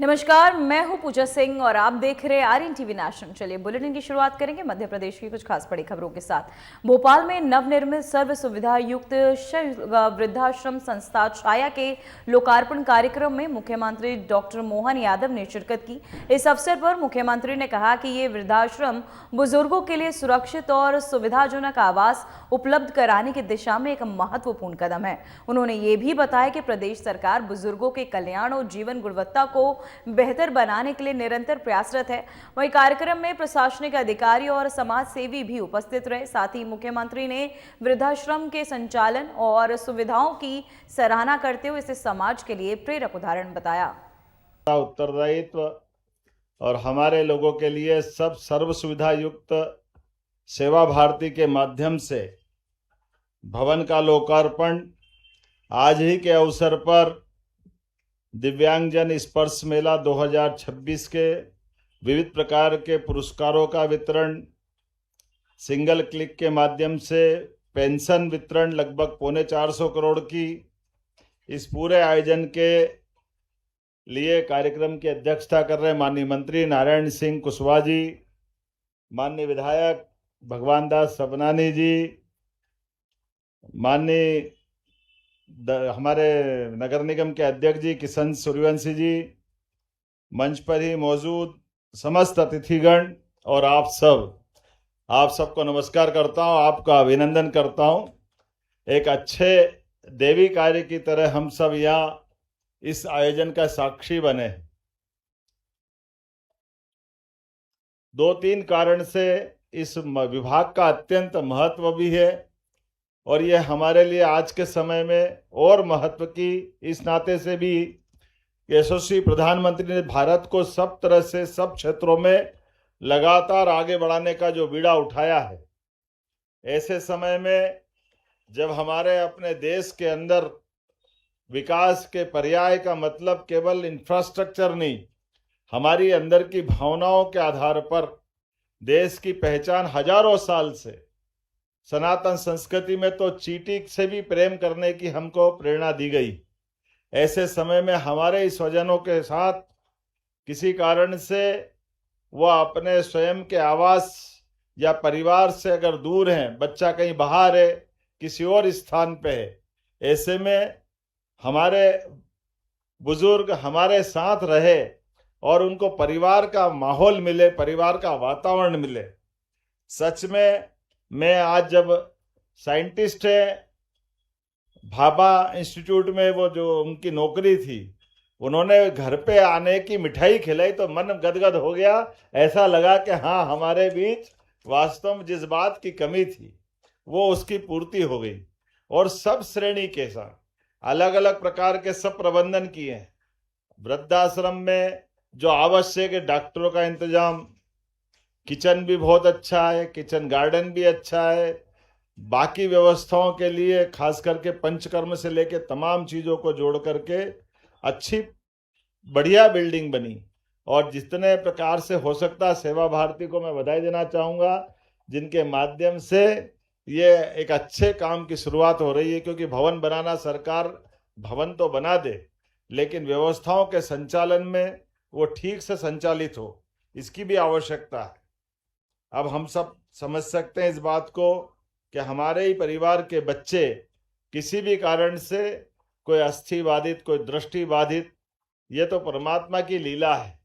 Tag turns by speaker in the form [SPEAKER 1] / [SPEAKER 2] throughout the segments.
[SPEAKER 1] नमस्कार, मैं हूं पूजा सिंह और आप देख रहे हैं आर्यन टीवी नेशनल। चलिए बुलेटिन की शुरुआत करेंगे मध्य प्रदेश की कुछ खास बड़ी खबरों के साथ। भोपाल में नवनिर्मित सर्व सुविधा युक्त वृद्धाश्रम संस्था छाया के लोकार्पण कार्यक्रम में मुख्यमंत्री डॉक्टर मोहन यादव ने शिरकत की। इस अवसर पर मुख्यमंत्री ने कहा कि ये वृद्धाश्रम बुजुर्गों के लिए सुरक्षित और सुविधाजनक आवास उपलब्ध कराने की दिशा में एक महत्वपूर्ण कदम है। उन्होंने ये भी बताया कि प्रदेश सरकार बुजुर्गों के कल्याण और जीवन गुणवत्ता को बेहतर बनाने के लिए निरंतर प्रयासरत है। वहीं कार्यक्रम में प्रशासनिक अधिकारी और समाज सेवी भी उपस्थित रहे। साथ ही मुख्यमंत्री ने वृद्धाश्रम के संचालन और सुविधाओं की सराहना करते हुए इसे समाज के लिए प्रेरक उदाहरण बताया।
[SPEAKER 2] उत्तरदायित्व और हमारे लोगों के लिए सब सर्व सुविधा युक्त सेवा भारती के माध्यम से भवन का लोकार्पण आज ही के अवसर पर दिव्यांगजन स्पर्श मेला 2026 के विविध प्रकार के पुरस्कारों का वितरण, सिंगल क्लिक के माध्यम से पेंशन वितरण लगभग 450 करोड़ की, इस पूरे आयोजन के लिए कार्यक्रम की अध्यक्षता कर रहे माननीय मंत्री नारायण सिंह कुशवाहा जी, माननीय विधायक भगवान दास सबनानी जी, माननीय हमारे नगर निगम के अध्यक्ष जी किशन सूर्यवंशी जी, मंच पर ही मौजूद समस्त अतिथिगण और आप सबको नमस्कार करता हूं, आपका अभिनंदन करता हूं। एक अच्छे देवी कार्य की तरह हम सब यहाँ इस आयोजन का साक्षी बने। 2-3 कारण से इस विभाग का अत्यंत महत्व भी है और ये हमारे लिए आज के समय में और महत्व की इस नाते से भी यशस्वी प्रधानमंत्री ने भारत को सब तरह से सब क्षेत्रों में लगातार आगे बढ़ाने का जो बीड़ा उठाया है, ऐसे समय में जब हमारे अपने देश के अंदर विकास के पर्याय का मतलब केवल इंफ्रास्ट्रक्चर नहीं, हमारी अंदर की भावनाओं के आधार पर देश की पहचान हजारों साल से सनातन संस्कृति में तो चींटी से भी प्रेम करने की हमको प्रेरणा दी गई। ऐसे समय में हमारे इस स्वजनों के साथ किसी कारण से वह अपने स्वयं के आवास या परिवार से अगर दूर हैं, बच्चा कहीं बाहर है, किसी और स्थान पे है, ऐसे में हमारे बुजुर्ग हमारे साथ रहे और उनको परिवार का माहौल मिले, परिवार का वातावरण मिले। सच में मैं आज जब साइंटिस्ट है भाभा इंस्टीट्यूट में वो जो उनकी नौकरी थी, उन्होंने घर पे आने की मिठाई खिलाई तो मन गदगद हो गया। ऐसा लगा कि हाँ, हमारे बीच वास्तव में जिस बात की कमी थी वो उसकी पूर्ति हो गई। और सब श्रेणी के साथ अलग अलग प्रकार के सब प्रबंधन किए हैं। वृद्धाश्रम में जो आवश्यक है, डॉक्टरों का इंतजाम, किचन भी बहुत अच्छा है, किचन गार्डन भी अच्छा है, बाकी व्यवस्थाओं के लिए खास करके पंचकर्म से लेके तमाम चीज़ों को जोड़ करके अच्छी बढ़िया बिल्डिंग बनी। और जितने प्रकार से हो सकता, सेवा भारती को मैं बधाई देना चाहूँगा जिनके माध्यम से ये एक अच्छे काम की शुरुआत हो रही है। क्योंकि भवन बनाना, सरकार भवन तो बना दे लेकिन व्यवस्थाओं के संचालन में वो ठीक से संचालित हो, इसकी भी आवश्यकता है। अब हम सब समझ सकते हैं इस बात को कि हमारे ही परिवार के बच्चे किसी भी कारण से कोई अस्थि बाधित, कोई दृष्टि बाधित, ये तो परमात्मा की लीला है।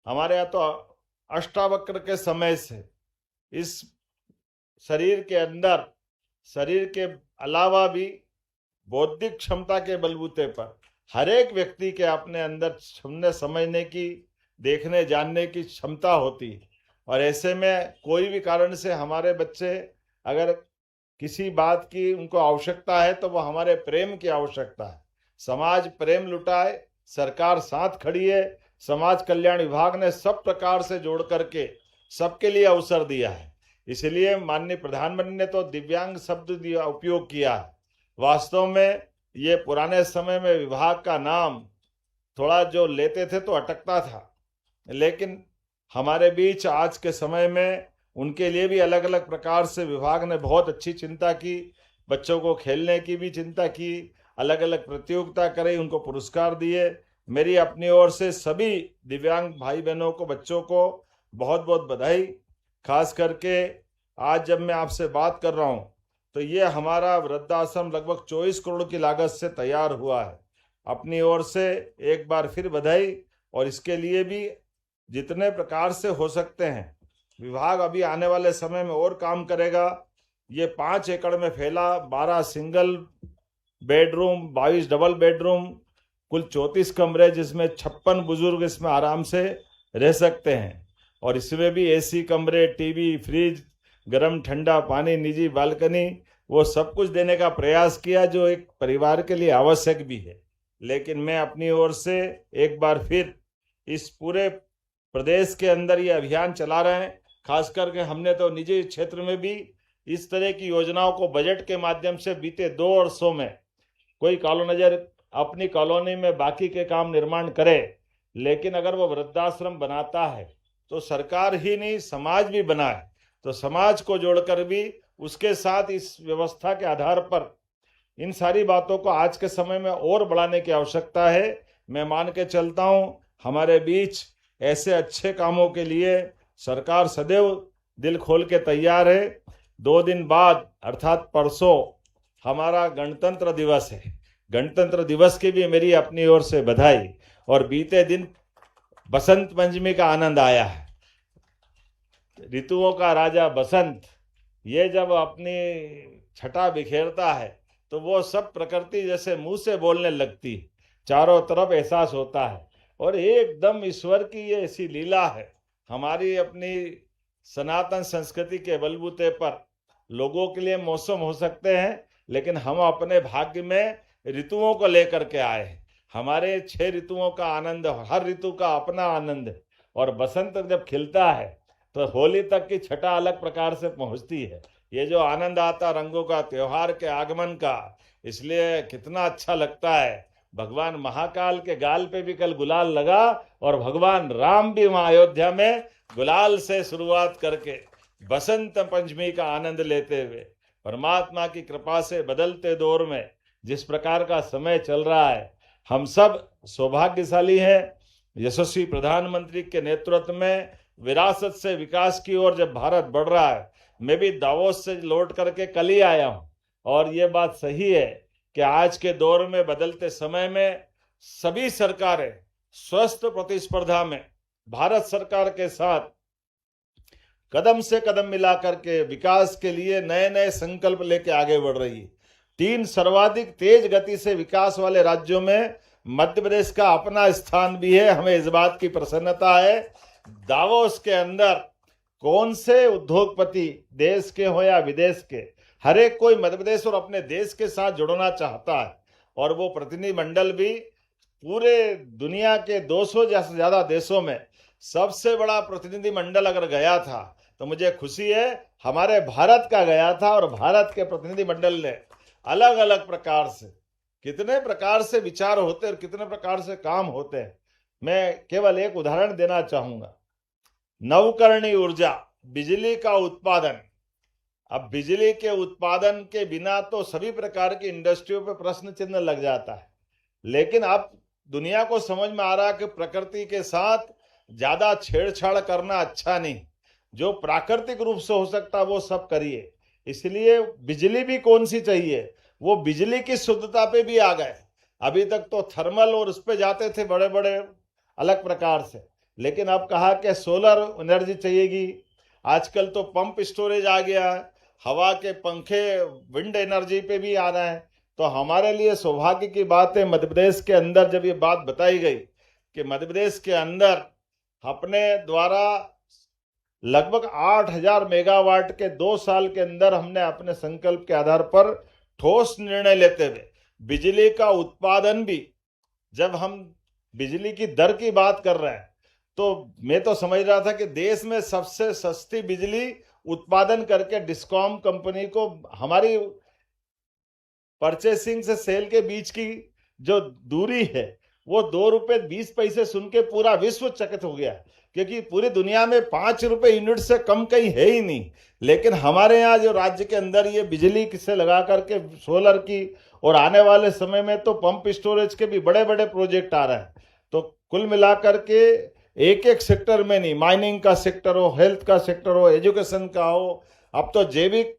[SPEAKER 2] हमारे यहाँ तो अष्टावक्र के समय से इस शरीर के अंदर, शरीर के अलावा भी बौद्धिक क्षमता के बलबूते पर हर एक व्यक्ति के अपने अंदर समझने की, देखने जानने की क्षमता होती है। और ऐसे में कोई भी कारण से हमारे बच्चे अगर किसी बात की उनको आवश्यकता है तो वो हमारे प्रेम की आवश्यकता है। समाज प्रेम लुटाए, सरकार साथ खड़ी है। समाज कल्याण विभाग ने सब प्रकार से जोड़ करके सबके लिए अवसर दिया है। इसलिए माननीय प्रधानमंत्री ने तो दिव्यांग शब्द उपयोग किया है। वास्तव में ये पुराने समय में विभाग का नाम थोड़ा जो लेते थे तो अटकता था, लेकिन हमारे बीच आज के समय में उनके लिए भी अलग अलग प्रकार से विभाग ने बहुत अच्छी चिंता की। बच्चों को खेलने की भी चिंता की, अलग अलग प्रतियोगिता करे, उनको पुरस्कार दिए। मेरी अपनी ओर से सभी दिव्यांग भाई बहनों को, बच्चों को बहुत बहुत बधाई। खास करके आज जब मैं आपसे बात कर रहा हूँ तो ये हमारा वृद्धाश्रम लगभग 24 करोड़ की लागत से तैयार हुआ है। अपनी ओर से एक बार फिर बधाई। और इसके लिए भी जितने प्रकार से हो सकते हैं विभाग अभी आने वाले समय में और काम करेगा। ये 5 एकड़ में फैला 12 सिंगल बेडरूम, 22 डबल बेडरूम, कुल 34 कमरे, जिसमें 56 बुजुर्ग इसमें आराम से रह सकते हैं। और इसमें भी एसी कमरे, टीवी, फ्रिज, गर्म ठंडा पानी, निजी बालकनी, वो सब कुछ देने का प्रयास किया जो एक परिवार के लिए आवश्यक भी है। लेकिन मैं अपनी ओर से एक बार फिर इस पूरे प्रदेश के अंदर ये अभियान चला रहे हैं। खास करके हमने तो निजी क्षेत्र में भी इस तरह की योजनाओं को बजट के माध्यम से बीते 2 वर्षों में कोई कॉलोनाइजर अपनी कॉलोनी में बाकी के काम निर्माण करे, लेकिन अगर वो वृद्धाश्रम बनाता है तो सरकार ही नहीं समाज भी बनाए, तो समाज को जोड़कर भी उसके साथ इस व्यवस्था के आधार पर इन सारी बातों को आज के समय में और बढ़ाने की आवश्यकता है। मैं मान के चलता हूँ हमारे बीच ऐसे अच्छे कामों के लिए सरकार सदैव दिल खोल के तैयार है। 2 दिन बाद अर्थात परसों हमारा गणतंत्र दिवस है। गणतंत्र दिवस की भी मेरी अपनी ओर से बधाई। और बीते दिन बसंत पंचमी का आनंद आया है। ऋतुओं का राजा बसंत ये जब अपनी छटा बिखेरता है तो वो सब प्रकृति जैसे मुंह से बोलने लगती है, चारों तरफ एहसास होता है। और एकदम ईश्वर की ये ऐसी लीला है। हमारी अपनी सनातन संस्कृति के बलबूते पर लोगों के लिए मौसम हो सकते हैं, लेकिन हम अपने भाग्य में ऋतुओं को लेकर के आए हैं। हमारे 6 ऋतुओं का आनंद, हर ऋतु का अपना आनंद है। और बसंत जब खिलता है तो होली तक की छटा अलग प्रकार से पहुंचती है। ये जो आनंद आता रंगों का, त्योहार के आगमन का, इसलिए कितना अच्छा लगता है। भगवान महाकाल के गाल पे भी कल गुलाल लगा और भगवान राम भी वहां अयोध्या में गुलाल से शुरुआत करके बसंत पंचमी का आनंद लेते हुए परमात्मा की कृपा से बदलते दौर में जिस प्रकार का समय चल रहा है, हम सब सौभाग्यशाली हैं। यशस्वी प्रधानमंत्री के नेतृत्व में विरासत से विकास की ओर जब भारत बढ़ रहा है, मैं भी दावोस से लौट करके कल ही आया हूं। और ये बात सही है कि आज के दौर में, बदलते समय में सभी सरकारें स्वस्थ प्रतिस्पर्धा में भारत सरकार के साथ कदम से कदम मिलाकर के विकास के लिए नए नए संकल्प लेके आगे बढ़ रही है। 3 सर्वाधिक तेज गति से विकास वाले राज्यों में मध्य प्रदेश का अपना स्थान भी है। हमें इस बात की प्रसन्नता है। दावोस के अंदर कौन से उद्योगपति, देश के हो या विदेश के, हर एक कोई मध्य प्रदेश और अपने देश के साथ जुड़ना चाहता है। और वो प्रतिनिधिमंडल भी पूरे दुनिया के 200 से ज्यादा देशों में सबसे बड़ा प्रतिनिधिमंडल अगर गया था तो मुझे खुशी है हमारे भारत का गया था। और भारत के प्रतिनिधिमंडल ने अलग अलग प्रकार से, कितने प्रकार से विचार होते हैं और कितने प्रकार से काम होते हैं। मैं केवल एक उदाहरण देना चाहूंगा। नवकरणीय ऊर्जा, बिजली का उत्पादन। अब बिजली के उत्पादन के बिना तो सभी प्रकार की इंडस्ट्रियों पे प्रश्न चिन्ह लग जाता है। लेकिन अब दुनिया को समझ में आ रहा है कि प्रकृति के साथ ज्यादा छेड़छाड़ करना अच्छा नहीं। जो प्राकृतिक रूप से हो सकता है वो सब करिए। इसलिए बिजली भी कौन सी चाहिए, वो बिजली की शुद्धता पे भी आ गए। अभी तक तो थर्मल और उस पे जाते थे बड़े बड़े अलग प्रकार से, लेकिन अब कहा कि सोलर एनर्जी चाहिएगी। आजकल तो पंप स्टोरेज आ गया है, हवा के पंखे विंड एनर्जी पे भी आ रहे हैं। तो हमारे लिए सौभाग्य की बात है, मध्य प्रदेश के अंदर जब ये बात बताई गई कि मध्य प्रदेश के अंदर अपने द्वारा लगभग 8000 मेगावाट के 2 साल के अंदर हमने अपने संकल्प के आधार पर ठोस निर्णय लेते हुए बिजली का उत्पादन भी, जब हम बिजली की दर की बात कर रहे हैं तो मैं तो समझ रहा था कि देश में सबसे सस्ती बिजली उत्पादन करके डिस्कॉम कंपनी को हमारी परचेसिंग से सेल के बीच की जो दूरी है वो 2 रुपए 20 पैसे सुन के पूरा विश्व चकित हो गया, क्योंकि पूरी दुनिया में 5 रुपए यूनिट से कम कहीं है ही नहीं। लेकिन हमारे यहाँ जो राज्य के अंदर ये बिजली से लगा करके सोलर की, और आने वाले समय में तो पंप स्टोरेज के भी बड़े बड़े प्रोजेक्ट आ रहे हैं। कुल मिलाकर के एक एक सेक्टर में नहीं, माइनिंग का सेक्टर हो, हेल्थ का सेक्टर हो, एजुकेशन का हो, अब तो जैविक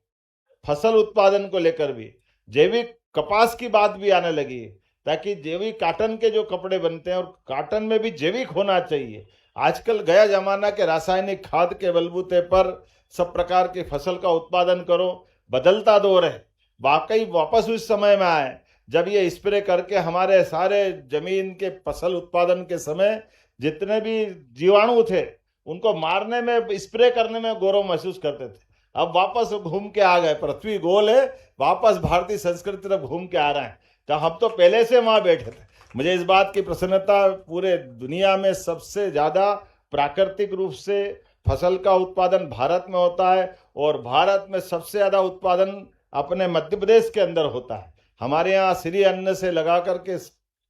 [SPEAKER 2] फसल उत्पादन को लेकर भी जैविक कपास की बात भी आने लगी है, ताकि जैविक काटन के जो कपड़े बनते हैं और काटन में भी जैविक होना चाहिए। आजकल गया जमाना के रासायनिक खाद के बलबूते पर सब प्रकार की फसल का उत्पादन करो, बदलता दौर है। वाकई वापस उस समय में आए जब ये स्प्रे करके हमारे सारे जमीन के फसल उत्पादन के समय जितने भी जीवाणु थे उनको मारने में, स्प्रे करने में गौरव महसूस करते थे। अब वापस घूम के आ गए, पृथ्वी गोल है, वापस भारतीय संस्कृति तरफ घूम के आ रहे हैं। तो हम तो पहले से वहां बैठे थे। मुझे इस बात की प्रसन्नता, पूरे दुनिया में सबसे ज्यादा प्राकृतिक रूप से फसल का उत्पादन भारत में होता है और भारत में सबसे ज्यादा उत्पादन अपने मध्य प्रदेश के अंदर होता है। हमारे यहाँ श्री अन्न से लगा करके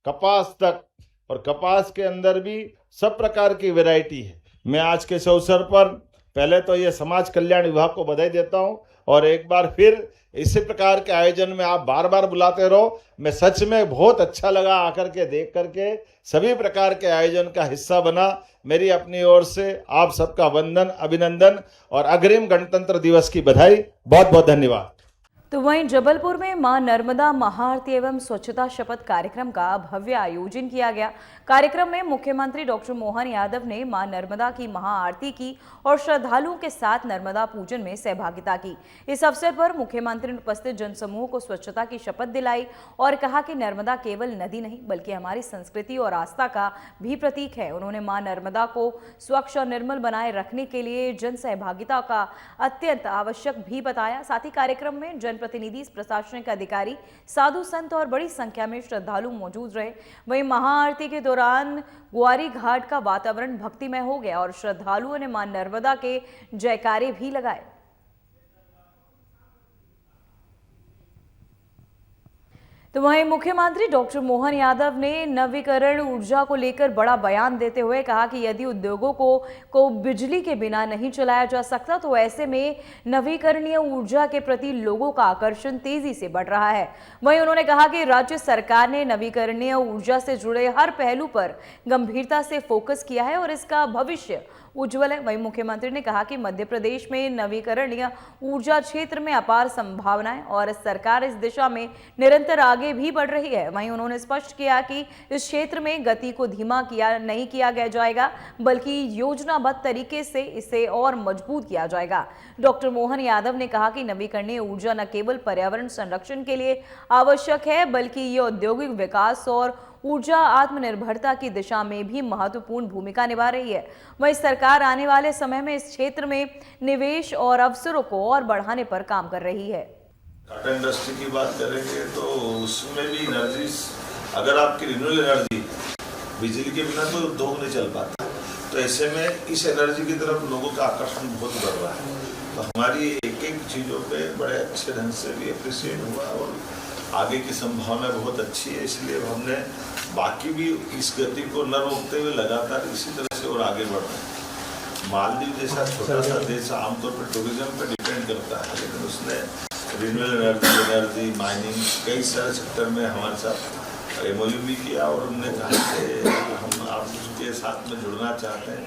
[SPEAKER 2] कपास तक, और कपास के अंदर भी सब प्रकार की वैरायटी है। मैं आज के इस अवसर पर पहले तो ये समाज कल्याण विभाग को बधाई देता हूँ और एक बार फिर इसी प्रकार के आयोजन में आप बार बार बुलाते रहो। मैं सच में बहुत अच्छा लगा आकर के, देख करके, सभी प्रकार के आयोजन का हिस्सा बना। मेरी अपनी ओर से आप सबका वंदन, अभिनंदन और अग्रिम गणतंत्र दिवस की बधाई। बहुत बहुत धन्यवाद।
[SPEAKER 1] तो वहीं जबलपुर में मां नर्मदा महाआरती एवं स्वच्छता शपथ कार्यक्रम का भव्य आयोजन किया गया। कार्यक्रम में मुख्यमंत्री डॉक्टर मोहन यादव ने मां नर्मदा की महाआरती की और श्रद्धालुओं के साथ नर्मदा पूजन में सहभागिता की। इस अवसर पर मुख्यमंत्री ने उपस्थित जनसमूह को स्वच्छता की शपथ दिलाई और कहा कि नर्मदा केवल नदी नहीं बल्कि हमारी संस्कृति और आस्था का भी प्रतीक है। उन्होंने मां नर्मदा को स्वच्छ और निर्मल बनाए रखने के लिए जन सहभागिता का अत्यंत आवश्यक भी बताया। साथ ही कार्यक्रम में जनप्रतिनिधि, प्रशासनिक अधिकारी, साधु संत और बड़ी संख्या में श्रद्धालु मौजूद रहे। वहीं महाआरती के दौरान ग्वारी घाट का वातावरण भक्तिमय हो गया और श्रद्धालुओं ने मां नर्मदा के जयकारे भी लगाए। तो वहीं मुख्यमंत्री डॉक्टर मोहन यादव ने नवीकरण ऊर्जा को लेकर बड़ा बयान देते हुए कहा कि यदि उद्योगों को बिजली के बिना नहीं चलाया जा सकता तो ऐसे में नवीकरणीय ऊर्जा के प्रति लोगों का आकर्षण तेजी से बढ़ रहा है। वहीं उन्होंने कहा कि राज्य सरकार ने नवीकरणीय ऊर्जा से जुड़े हर पहलू पर गंभीरता से फोकस किया है और इसका भविष्य उज्जवल है। वहीं मुख्यमंत्री ने कहा कि मध्य प्रदेश में नवीकरणीय ऊर्जा क्षेत्र में अपार संभावनाएं और सरकार इस दिशा में निरंतर आगे भी बढ़ रही है। वहीं उन्होंने स्पष्ट किया कि इस क्षेत्र में गति को धीमा नहीं किया जाएगा बल्कि योजनाबद्ध तरीके से इसे और मजबूत किया जाएगा। डॉक्टर मोहन यादव ने कहा कि नवीकरणीय ऊर्जा न केवल पर्यावरण संरक्षण के लिए आवश्यक है बल्कि ये औद्योगिक विकास और ऊर्जा आत्मनिर्भरता की दिशा में भी महत्वपूर्ण भूमिका निभा रही है। वहीं सरकार आने वाले समय में इस क्षेत्र में निवेश और अवसरों को और बढ़ाने पर काम कर रही है।
[SPEAKER 3] टाटा इंडस्ट्री की बात करेंगे तो उसमें भी एनर्जी, अगर आपकी रिन्यूएबल एनर्जी, बिजली के बिना तो उद्योग नहीं चल पाता, तो ऐसे में इस एनर्जी की तरफ लोगों का आकर्षण बहुत बढ़ रहा है। तो हमारी एक एक चीज़ों पे बड़े अच्छे ढंग से भी अप्रिशिएट हुआ और आगे की संभावना बहुत अच्छी है। इसलिए हमने बाकी भी इस गति को न रोकते हुए लगातार इसी तरह से और आगे बढ़ रहे हैं। मालदीव जैसा छोटा सा देश आमतौर पर टूरिज्म पर डिपेंड करता है, लेकिन उसने रिन्यूएबल एनर्जी, माइनिंग, कई सारे सेक्टर में हमारे साथ MOU भी किया और उन्होंने कहा कि हम आपके साथ में जुड़ना चाहते हैं,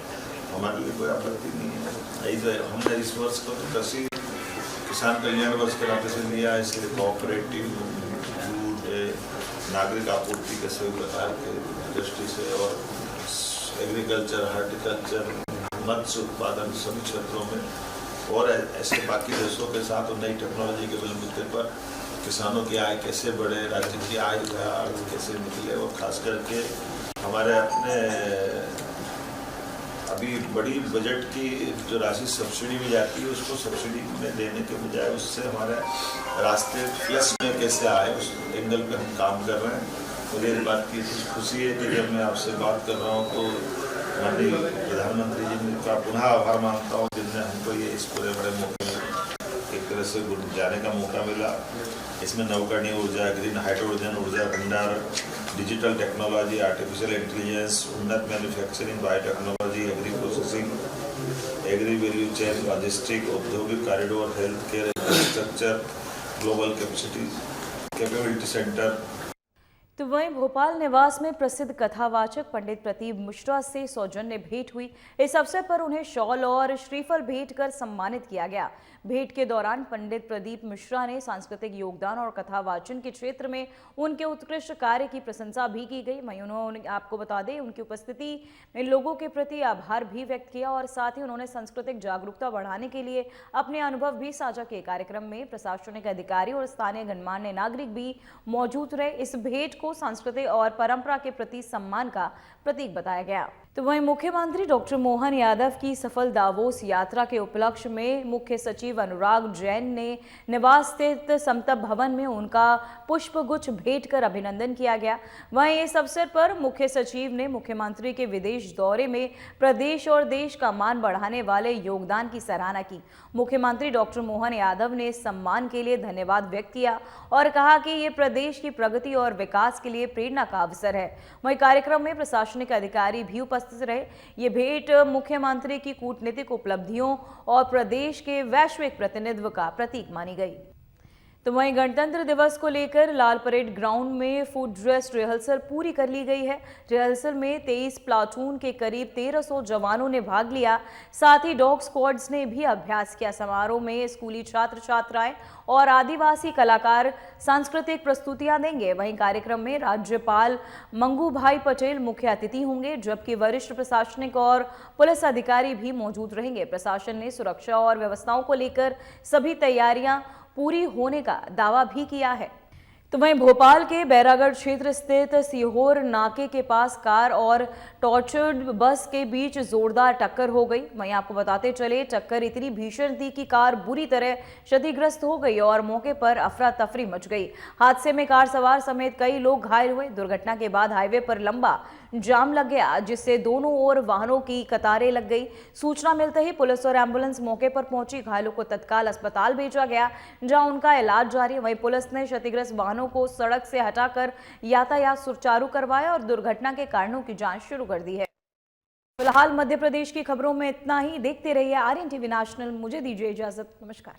[SPEAKER 3] हमारे लिए कोई आपत्ति नहीं है। हमने इस वर्ष को तो कृषि किसान कल्याण वर्ष के नाते से लिया, इसलिए कोऑपरेटिव, जूट, नागरिक आपूर्ति के सभी प्रकार के दृष्टि से और एग्रीकल्चर, हार्टिकल्चर, मत्स्य उत्पादन सभी क्षेत्रों में और ऐसे बाकी देशों के साथ नई टेक्नोलॉजी के बलबूते पर किसानों की आय कैसे बढ़े, राज्य की आय का अर्थ कैसे निकले और खास करके हमारे अपने अभी बड़ी बजट की जो राशि सब्सिडी में जाती है उसको सब्सिडी में देने के बजाय उससे हमारे रास्ते प्लस में कैसे आए उस एंगल पे हम काम कर रहे हैं। मुझे इस बात की खुशी है कि जब मैं आपसे बात कर रहा हूँ तो माननीय प्रधानमंत्री जी का पुनः आभार मानता हूँ जिनने हमको ये इस पूरे बड़े मौके में एक तरह से जाने का मौका मिला। इसमें नवकरणीय ऊर्जा, ग्रीन हाइड्रोजन ऊर्जा भंडार, डिजिटल टेक्नोलॉजी, आर्टिफिशियल इंटेलिजेंस, उन्नत manufacturing, biotechnology, agri processing, agri value chain, logistic, औद्योगिक corridor, health care, infrastructure, global capacity centre.
[SPEAKER 1] तो वहीं भोपाल निवास में प्रसिद्ध कथावाचक पंडित प्रदीप मिश्रा से सौजन्य भेंट हुई। इस अवसर पर उन्हें शॉल और श्रीफल भेंट कर सम्मानित किया गया। भेंट के दौरान पंडित प्रदीप मिश्रा ने सांस्कृतिक योगदान और कथावाचन के क्षेत्र में उनके उत्कृष्ट कार्य की प्रशंसा भी की गई। वहीं उन्होंने, आपको बता दें, उनकी उपस्थिति में लोगों के प्रति आभार भी व्यक्त किया और साथ ही उन्होंने सांस्कृतिक जागरूकता बढ़ाने के लिए अपने अनुभव भी साझा किए। कार्यक्रम में प्रशासनिक अधिकारी और स्थानीय गणमान्य नागरिक भी मौजूद रहे। इस भेंट को सांस्कृतिक और परंपरा के प्रति सम्मान का प्रतीक बताया गया। तो वहीं मुख्यमंत्री डॉक्टर मोहन यादव की सफल दावोस यात्रा के उपलक्ष्य में मुख्य सचिव अनुराग जैन ने निवास स्थित समता भवन में उनका पुष्पगुच्छ भेंट कर अभिनंदन किया गया। वहीं इस अवसर पर मुख्य सचिव ने मुख्यमंत्री के विदेश दौरे में प्रदेश और देश का मान बढ़ाने वाले योगदान की सराहना की। मुख्यमंत्री डॉक्टर मोहन यादव ने इस सम्मान के लिए धन्यवाद व्यक्त किया और कहा कि ये प्रदेश की प्रगति और विकास के लिए प्रेरणा का अवसर है। वहीं कार्यक्रम में प्रशासनिक अधिकारी भी उपस्थित रहे। ये भेंट मुख्यमंत्री की कूटनीतिक उपलब्धियों और प्रदेश के वैश्विक प्रतिनिधित्व का प्रतीक मानी गई। तो वहीं गणतंत्र दिवस को लेकर लाल परेड ग्राउंड में फुट ड्रेस रिहर्सल पूरी कर ली गई है। रिहर्सल में 23 प्लाटून के करीब 1300 जवानों ने भाग लिया। साथ ही डॉग स्क्वाड्स ने भी अभ्यास किया। समारोह में स्कूली छात्र छात्राएं और आदिवासी कलाकार सांस्कृतिक प्रस्तुतियां देंगे। वहीं कार्यक्रम में राज्यपाल मंगू भाई पटेल मुख्य अतिथि होंगे, जबकि वरिष्ठ प्रशासनिक और पुलिस अधिकारी भी मौजूद रहेंगे। प्रशासन ने सुरक्षा और व्यवस्थाओं को लेकर सभी तैयारियां पूरी होने का दावा भी किया है। तो वहीं भोपाल के बैरागढ़ क्षेत्र स्थित सीहोर नाके के पास कार और टॉर्चर्ड बस के बीच जोरदार टक्कर हो गई। वहीं आपको बताते चले, टक्कर इतनी भीषण थी कि कार बुरी तरह क्षतिग्रस्त हो गई और मौके पर अफरा तफरी मच गई। हादसे में कार सवार समेत कई लोग घायल हुए। दुर्घटना के बाद हाईवे पर लंबा जाम लग गया, जिससे दोनों ओर वाहनों की कतारें लग गई। सूचना मिलते ही पुलिस और एम्बुलेंस मौके पर पहुंची। घायलों को तत्काल अस्पताल भेजा गया, जहां उनका इलाज जारी है। वहीं पुलिस ने क्षतिग्रस्त वाहनों को सड़क से हटाकर यातायात सुचारू करवाया और दुर्घटना के कारणों की जांच शुरू कर दी है। फिलहाल मध्य प्रदेश की खबरों में इतना ही। देखते रहिए आर्यन टीवी नेशनल। मुझे दीजिए इजाजत। नमस्कार।